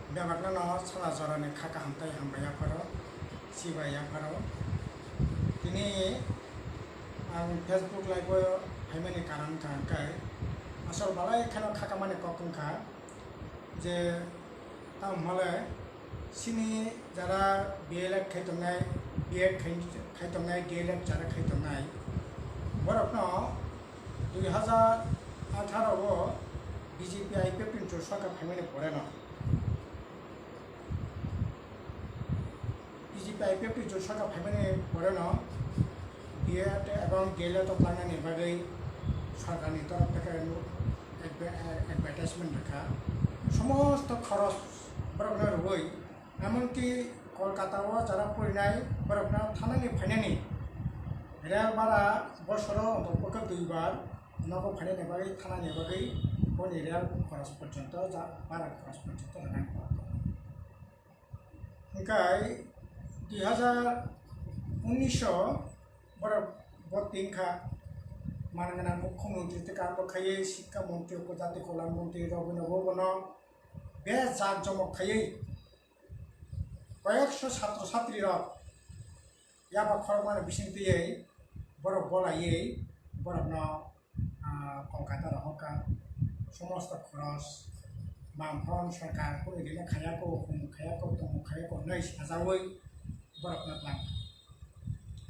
Beberapa no salah seorang kakak hantai hambai apa ro, siapa apa ro. Ini Facebook live haimani karan kai. Asal balai kena kakak mana kokong ka, je tahu malah sini jara BLED kaitanai, BEd kaitanai, DLED jara kaitanai. Berapa 2018 BJP IPP pintu suaka haimani pore no. BJP IPP pintu suaka haimani pore no. BEd এবং DLED তো plan নিবাগৈ সরকারি তরফ থেকে advertisement রাখা সমস্ত খরচ বরফনার হই এমনকি কলকাতাও যারা পড়িনাই বরফনা থানানি ফাইনানি রেল ভাড়া বছর অন্তপক্ষে 2 বার নগো ফাইনানি বাগৈ থানানি বাগৈ বনি রেল খরচ পর্যন্ত যা ভাড়া খরচ পর্যন্ত রাখা ওংকাই 2019 বরফ বতিনখা মানগানা মুখ্যমন্ত্রী থেকে আরম্ভ খাইয়ে শিক্ষামন্ত্রী উপজাতি কল্যাণ মন্ত্রী রবীন্দ্র ভবন বেশ জাঁকজমক খাইয়ে কয়েকশো ছাত্রছাত্রীরা ইয়াবা খরমানে বিসিং দিয়ে বরফ বলাইয়ে বরফ ন কলকাতার হকা সমস্ত খরচ বামফ্রন সরকার কোনো দিনে খায়াকো দম খায়াকো নাই সাজাওই বরফ না প্লান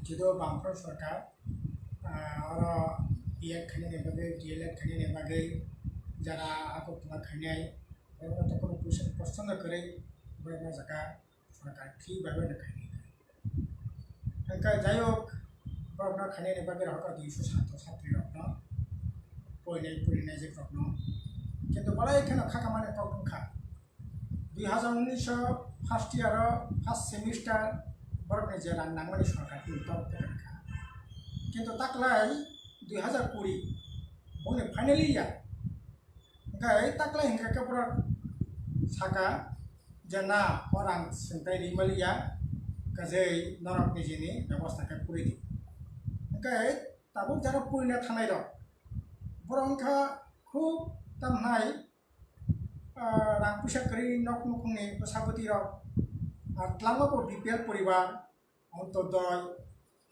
যদিও বামফ্রন সরকার और BEd खाने बागे DLED खाने बागे जरा आको तुला खाने बरना तो कोनो प्रश्न न करे बरना जगह सरकार फ्री बागे न खाने हंका जायक बरना खाने बागे हका 200 ছাত্র ছাত্রী रत्न पयने जे रत्न किंतु बड़ा एखाने खाका माने खा 2019 फार्स्ट ईयर फार्स्ट सेमिस्टार बरने जे रां नांगमानि सरकार तरफ কিন্তু তাকলাই 2020 বনে ফাইনালি ইয়া গাই তাকলাই হিংকা কেপরা সাকা জানা orang sentai rimalia কাজেই নরক নিজেনি ব্যবস্থাকে করে দি গাই তাবো যারা পুরিনা থানাই রক বরংখা খুব তামহাই রাং পুষা করি নক নকুনি বসাবতি রক আর ত্লাঙ্গপ বিপিএল পরিবার অন্তর্দয়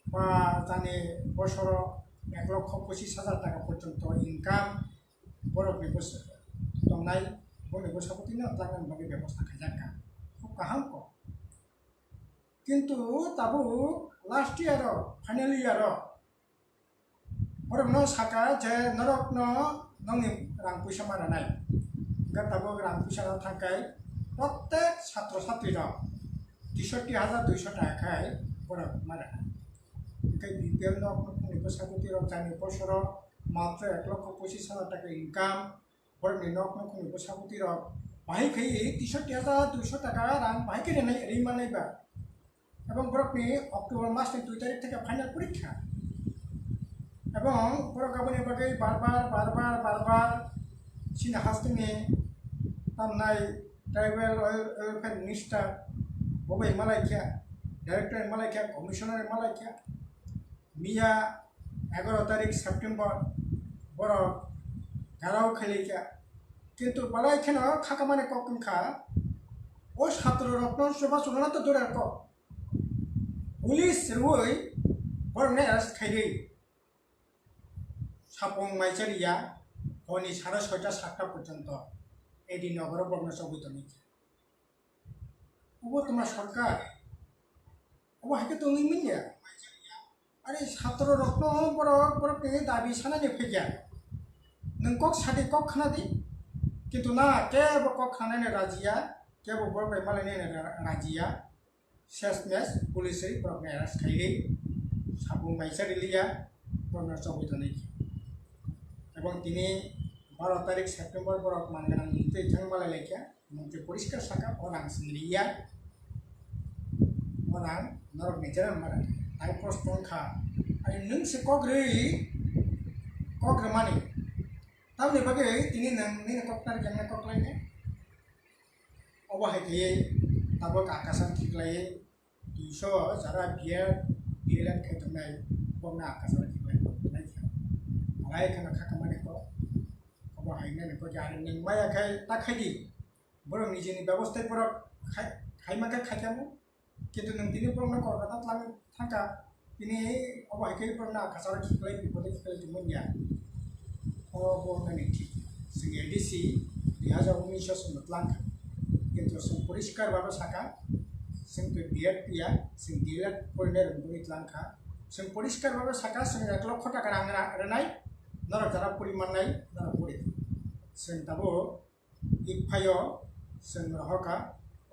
বা জানে বছর 1,25,000 টাকা পর্যন্ত ইনকাম বরফনি দংনাই বনে বসাবতি না প্লান বাকি ব্যবস্থা খাইজাকা খুব কাহাম ক কিন্তু তাবো লাস্ট ইয়ার ফাইনাল ইয়ার বরফ ন সাকা যে নরক ন নংনি রাং পয়সা মারা নাই তাবো রাং পয়সা থাকায় প্রত্যেক ছাত্রছাত্রীরা 63,200 টাকা খায় বরফ মারা BPL বসাবতি জানি বছর মাত্র 1,25,000 টাকা ইনকাম বরনি নক নকুনি বসাবতি বাহাই খাই 63,200 টাকা রাং বাহাই কেড়ে নাই রিমা নাইবা এবং বরফনি অক্টোবর মাসের 2 তারিখ থেকে ফাইনাল পরীক্ষা এবং বরফ গাবনি বাকে বারবার চীনা হাস্তিনি তামনাই ট্রাইবেল ওয়েলফেয়ার মিনিস্টার ববাই মালাইখিয়া ডাইরেক্টর মালাইখিয়া কমিশনার মালাইখিয়া मिया 11 तारीख सेप्टेम्बर बरफ गाराव खेलिका किंतु बलाई खेन खाका माने कखा ओ छात्र रत्न सभा चलना तो दूर को पुलिस रुई बरने अरेस्ट खाइदे सापं माइचारिया हरनि 6:30 7टा पर्यंत एदि नगर बर्न चौबीतनी अब तुम्हार सरकार अब हाके तो मिया अरे छात्र रत्न बरफनि दाबी सानानि फैया नों कक सादि कक खाना दी किंतु ना केबो कक खानाने राजिया केबो बरफाय मालायने राजिया सेसनेस पुलिसै बरफनि अरेस्ट खाइदे साबुं माइसारिलिया बरना चौबीतनी এবং তিনি 12 तारीख सेप्टेम्बर बरफ मानगाना मन्त्रि थां मालायलायखिया मन्त्रि परिष्कार साखा अरां सिंग्रिया अरां नरक निजेरा मारा आरो प्रश्न खा आरो नों से कग्रे माने तावनि बागै तिनि नोंनि ककनार जेंना ककलायने अबाहाय गैयै ताबो आकाशान थिगलायै 200 जारा DLED खाइथुमनाय बरना आकाशान थिगलाय आलाय खाना खाखामाने को अबाहायने को जारे नों मायाखाय ताखायदि borok nijini ব্যবস্থায় borok খাইমাকে খাইতামো কিন্তু নों दिनै borok no kolkata thangka tini obahikai borok no akasara khiklai bipode khiklai tongmonia o borokni ঠিক जों एडिसि 2019 song tlangka কিন্তু जों পরিষ্কার ভাবে সাকা जों বিএড পিয়া जों ডিএলএড পড়নে রংবই tlangka जों পরিষ্কার ভাবে সাকা जों 1 লক্ষ টাকা রাং রানাই নরক যারা পরিমাণ নাই নরক পড়ে जों दाबो ইকফায়ো जों হকা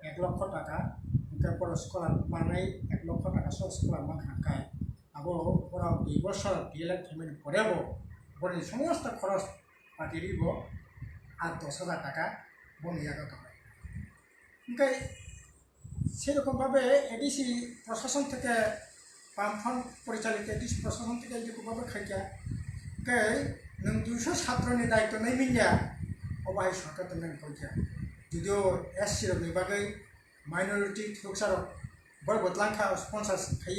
1 লক্ষ টাকা পর স্কলার মানে 1 লক্ষ টাকা সব স্কলার মাখাকায় আবো পড়া 2 বছর ডিএলএড পেমেন্ট করেবো বড় সমস্ত খরচ পাঠিয়ে আর 10,000 টাকা বনিয়া কথা হয় ওকে সেরকমভাবে এডিসি প্রশাসন থেকে বামফ্রন্ট পরিচালিত এডিসি প্রশাসন থেকে যেরকমভাবে খাইকা ওকে নों 200 ছাত্রনি দায়িত্ব নেই মিলিয়া অবাই সরকার তেমন কইয়া যদিও এসসি রকমই বাগै মাইনরিটি থুকসার বড় বদলাংখা স্পন্সর খাই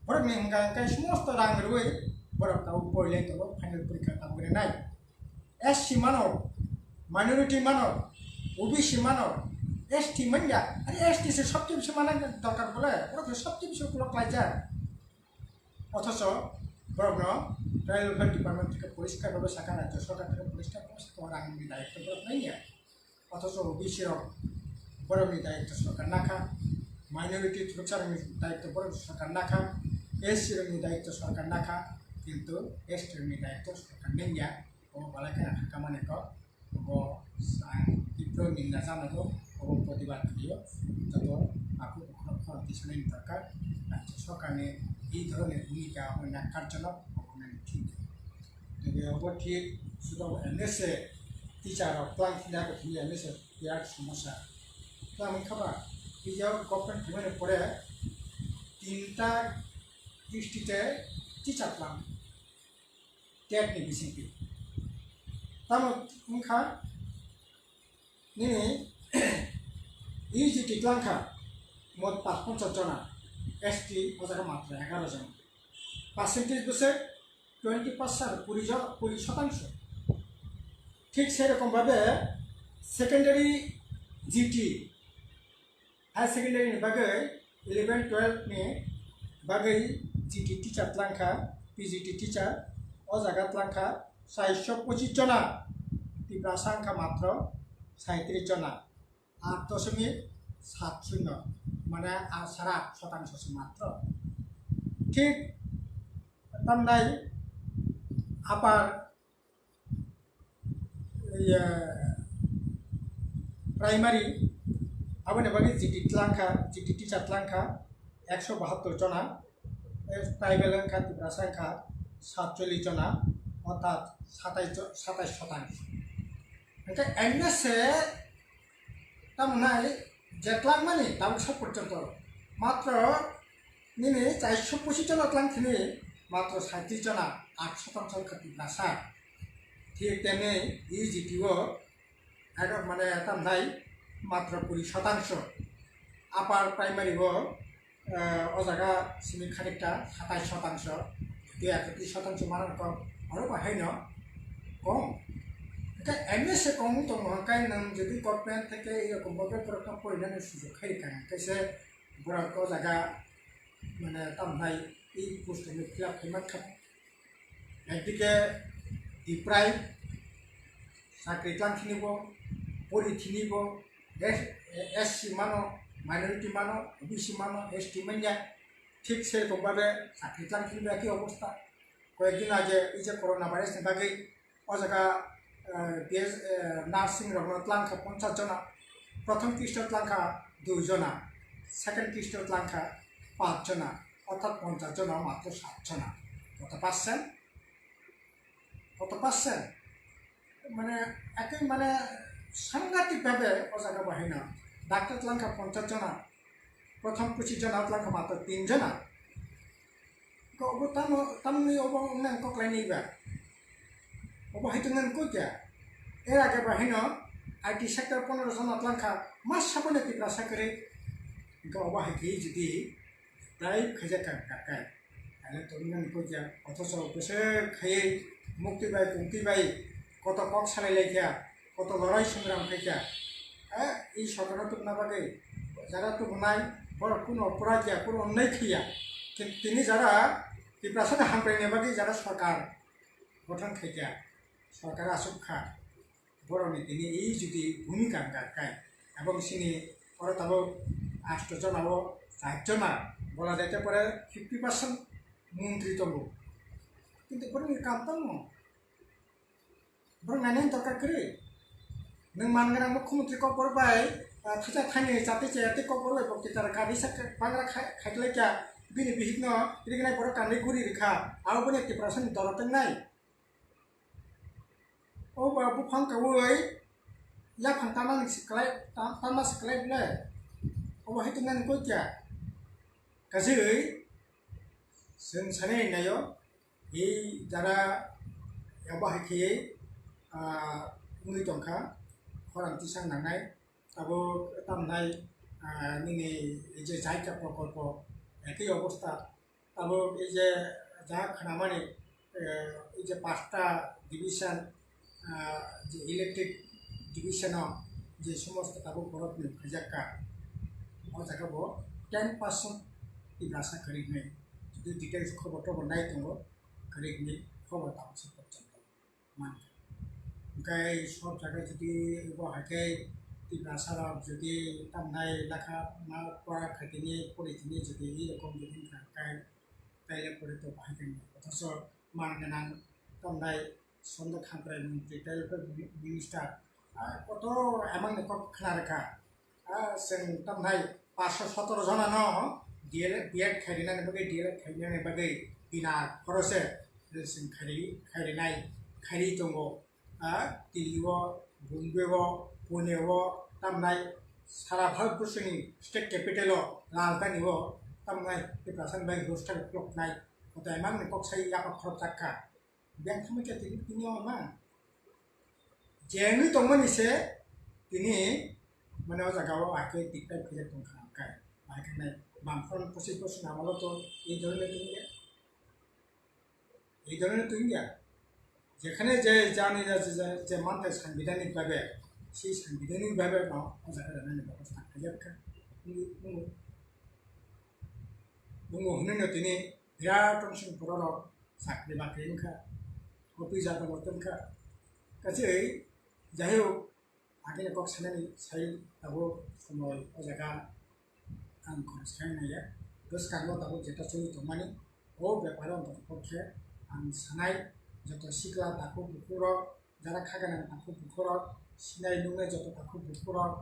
বড় মেহঙ্গা কাই সমস্ত রাং রুই বড় তাও পড়লে তো ফাইনাল পরীক্ষা তাবরে নাই এসসি মানব মাইনরিটি মানব ওবিসি মানব এসটি মানিয়া আরে এসটি সে সবচেয়ে বেশি মানা দরকার বলে ওরা সবচেয়ে বেশি উপলব্ধ লাইজা অথচ বরং ট্রাইবেল ওয়েলফেয়ার ডিপার্টমেন্ট থেকে পরিষ্কারভাবে শাখা রাজ্য সরকার থেকে পরিষ্কারভাবে শাখা রাঙনি দায়িত্ব বরং নাই অথচ ওবিসির বরংনি দায়িত্ব সরকার নাখা মাইনরিটি সুরক্ষারংনি দায়িত্ব বরং সরকার নাখা এসসিরংনি দায়িত্ব সরকার নাখা কিন্তু এসটিরংনি দায়িত্ব সরকার নেইয়া ও বালাইখানা থাকা মানে ও তীব্র নিন্দা জানাবো ও প্রতিবাদ করিও যত আকু খরচ দরকার রাজ্য সরকারের এই ধরনের ভূমিকা কার্যকলাপ অবলম্বন ঠিক তবে অবর ঠিক শুধু এমএসএ টিচার প্লান ফিলাকে ফিরে এমএসএ বিরাট সমস্যা তেমন খাবার এই যে গভর্নমেন্ট ভূমির পরে 3টা ডিস্ট্রিক্টে টিচার প্লান টেটনি বিসিপি তেমন উনখা নিনি ইউজিটি প্লানখা মোট 55 জনা এসটি ওজাকে মাত্র 11 জন পার্সেন্টেজ বসে 20% 20%। ঠিক সেরকমভাবে সেকেন্ডারি জিটি হায়ার সেকেন্ডারি বাগै 11-12 नि बागै GT teacher tlangka PGT teacher ओ जागा tlangka 425 जना टिप्रा संख्या मात्र 37 जना 8.70 মানে 8.8% মাত্র ঠিক তামনাই আপার প্রাইমারি আবনে বাকি GT tlangka GT teacher tlangka 172 जना ট্রাইবেল টিপ্রা সংখ্যা 47 जना অর্থাৎ 27%। এটা এমএসএ তামনাই যেটলাং মানে তাও সব পর্যন্ত মাত্র নিনি 425 জন tlangkini মাত্র 37 जना 8% টিপ্রা সার ঠিক তেমনি ইজিটিও একদম মানে তামনাই মাত্র 20%। আপার প্রাইমারি ও জায়গা সিমি খানিকটা 27%, 31% মানে কম আরও বাহাই ন কম। এটা এমএসএ কম তো মহাকাই নং যদি গভর্নমেন্ট থেকে এরকমভাবে প্রথম পরিণামের সুযোগ খাইকান কাইসে বড় জায়গা মানে তামনাই এই পোস্টে ফিল আপ খাইমান খাব একদিকে ডিপ্রাইভ চাকরি tlangkiniব পরিথিনিব এসসি মানো মাইনরিটি মানো ওবিসি মানো এসটি মানিয়া ঠিক সেরকমভাবে চাকরি tlangkiniব একই অবস্থা। কয়েকদিন আগে এই যে করোনা ভাইরাসনি বাগै ও জায়গা নার্সিং রঙ tlangka 50 जना প্রথম কিস্ট tlangka 2 जना সেকেন্ড কিস্ট tlangka 5 जना অর্থাৎ 50 जना মাত্র 7 जना কত পার্সেন্ট মানে একই মানে সাংঘাতিকভাবে ও জায়গা বাহাই না। ডাক্তার tlangka 50 जना প্রথম 25 जना tlangka মাত্র 3 जना তামনি অবং কক্লাইনিবা অবহিতঙ্গন কইয়া এর আগে বাহিন আইটি সেক্টর 15 जना tlangka মাস সাবনে টিপ্রা সাকরে অবহিকি যদি প্রায় খাইজা কাকায় তাহলে তরুণ কইয়া অথচ বসে খাইয়ে মুক্তি বাই কত কক সালাই লাইখা কত লড়াই সংগ্রাম খাইয়া এই সরকার তো না বাগে যারা তো নাই বড় কোনো অপরাধ গিয়া কোনো অন্যায় খেয়া কিন্তু তিনি যারা পিপাসাতে হামপাইনে বাকি যারা সরকার গঠন খাইয়া সরকার আসুক খা বড়নি তিনি এই যদি ভূমিকা গায় এবং সিনি পরে তাবো 8 জন আবো 4 জন বলা যাইতে পারে 50% মন্ত্রী তবু কিন্তু বড় কামতাম বড় নাইন দরকার করে नों मानगोनां मुख्यमंत्री को बरबाय थजा थानि जाते जाते को बरबाय बक्ति तार गानि सा बांग्रा खाइखले क्या बिनि बिहिनो रिगनाय बर कानै गुरि रेखा आउ बने 80% दरतन नाय ओ बाबु फां कावै या फांताना निसक्लाय तामा सकलाय बले ओ बाहाय तंगान को क्या गाजै जों सानै नायो ए जारा या बाहायखे मुनि दंखा खरांथि सांनांनाय आबो तामनाय निनि जे जायगा प्रकल्प एकই অবস্থা आबो এই যে যা খানামানি এই যে 5টা ডিভিশন যে ইলেকট্রিক ডিভিশন যে সমস্ত তাবো বরফ খাজাকা ও জায়গাবো 10% ইব্রাসা করিগনে যদি ডিটেইলস খবর টবর নাই দङ করিগনে খবর তাবসে পর্যন্ত মান ओमफ्राय सब जायगा जुदि बाहायखै डिब्रासाराव जुदि तामनाय लेखा मा फरा खायदिनि फरायदिनि जुदि এই রকম যদি থাকায় তাইলে পরে তো বাহাयगोन অথচ মাनगोनां तामनाय সন্দ খান্ত্রাय মন্ত্রী তাইলে मिनिस्टार কত এমন खोनारेखा जों तामनाय 517 जनानो बिएड खायदिनानै बागै डिएलएड खायदिनानै बागै बिना खरसे जों खायदिनाय खायरि दङ दिल्लीव बम्बेव पुनेव तामनाय सारा भारतबर्षनि स्टेट केपिटेलाव राजधानीव तामनाय 50% बाय होस्टेल क्लबनाय गताय मा कक्साय यापा खरब जाखा बेंक खामाखिया तिनि मा जेनु दंमोन इसे तिनि माने जागाव आके दिक्कत फैले दंखा काय बायखानाय बामफ्रन 25% आमालो तो এই ধরনের তুমি যেখানে যে জানি যে মানতে সাংবিধানিকভাবে সেই সাংবিধানিকভাবে জায়গায় ব্যবস্থা খাইয়াখা बुङो होननो दिनै बिराद टेनसन बर' साख्रि बाख्रि ओंखा अफिस जादों बर्तनखा गासै जाय होक आगे कक सानानै साय दाबो समय जायगा आं खरस खालामनाया गोसोखाङो दाबो जेटा सलि दंमानि ओ बेपाराव पक्षे आं सानाय যত শিকলা তাকো বুকুরক যারা খাগানা তাকো বুকুরক সিনাই নুনে যত তাকো বুকুরক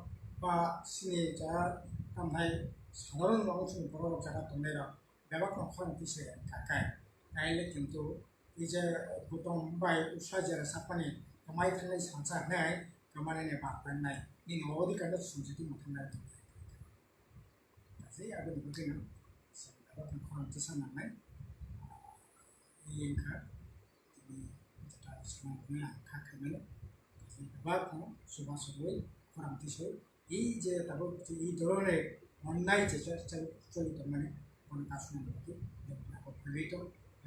বা সিনি যারা তামহাই সাধারণ অংশ বড় যারা তোমরা ব্যবহার খান্তি সে কাকায় তাইলে কিন্তু এই যে গৌতম বাই উষা যারা সাপানি কামাই থানায় সাঁচা নেয় কামানে বাপান্নাই नि न'आवदि गान्दा सुंजिति मोथांनाय गासै आगोल बुजिनो साबा खान्थि साननाय इयेंखा যেটা সমাজে খাখাইমেলে বাবা সুবা সবই খান্থি সই এই যে তাবো এই ধরনের অন্যায় যেটা চলিত মানে কোনো কাশন নাকি আপনি তো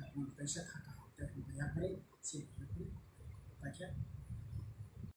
আপনার পয়সা খাতা হতে হবে আপনি সেই তাকে